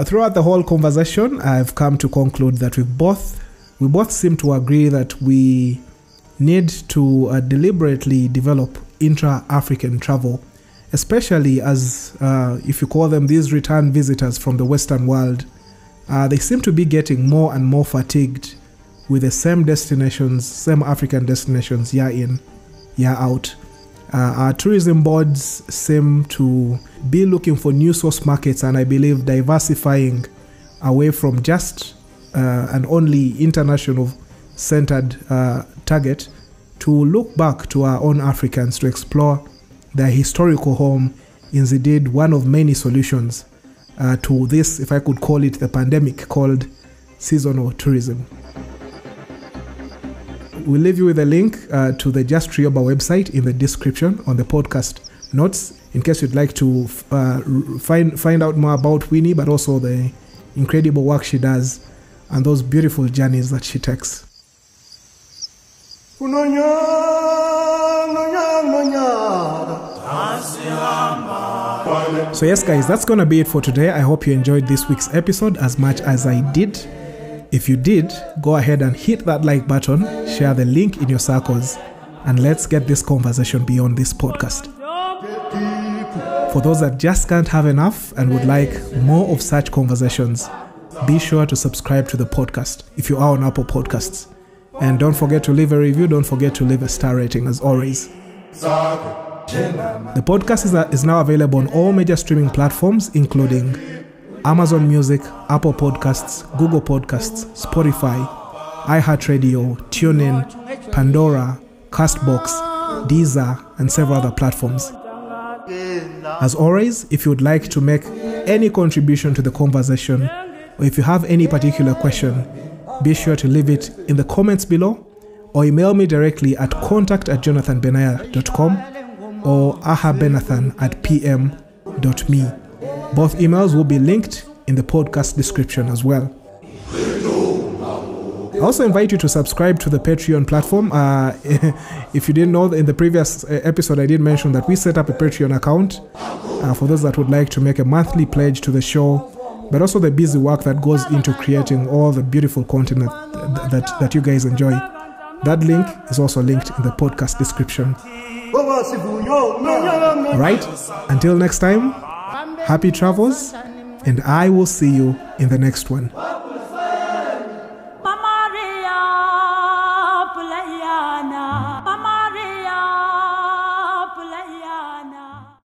Throughout the whole conversation, I've come to conclude that we both seem to agree that we need to deliberately develop intra-African travel, especially as, if you call them these return visitors from the Western world, they seem to be getting more and more fatigued with the same African destinations year in, year out. Our tourism boards seem to be looking for new source markets, and I believe diversifying away from just an only international centered target to look back to our own Africans to explore their historical home is indeed one of many solutions to this, if I could call it the pandemic, called seasonal tourism. we'll leave you with a link to the Justrioba website in the description on the podcast notes, in case you'd like to find out more about Winnie, but also the incredible work she does and those beautiful journeys that she takes. So yes guys, that's gonna be it for today. I hope you enjoyed this week's episode as much as I did. If you did, go ahead and hit that like button, share the link in your circles, and let's get this conversation beyond this podcast. For those that just can't have enough and would like more of such conversations, be sure to subscribe to the podcast if you are on Apple Podcasts. And don't forget to leave a review, don't forget to leave a star rating as always. The podcast is now available on all major streaming platforms, including Amazon Music, Apple Podcasts, Google Podcasts, Spotify, iHeartRadio, TuneIn, Pandora, Castbox, Deezer, and several other platforms. As always, if you would like to make any contribution to the conversation, or if you have any particular question, be sure to leave it in the comments below, or email me directly at contact@jonathanbenaya.com or ahabenathan@pm.me. Both emails will be linked in the podcast description as well. I also invite you to subscribe to the Patreon platform. If you didn't know, in the previous episode I did mention that we set up a Patreon account for those that would like to make a monthly pledge to the show, but also the busy work that goes into creating all the beautiful content that you guys enjoy. That link is also linked in the podcast description. Alright, until next time, happy travels, and I will see you in the next one.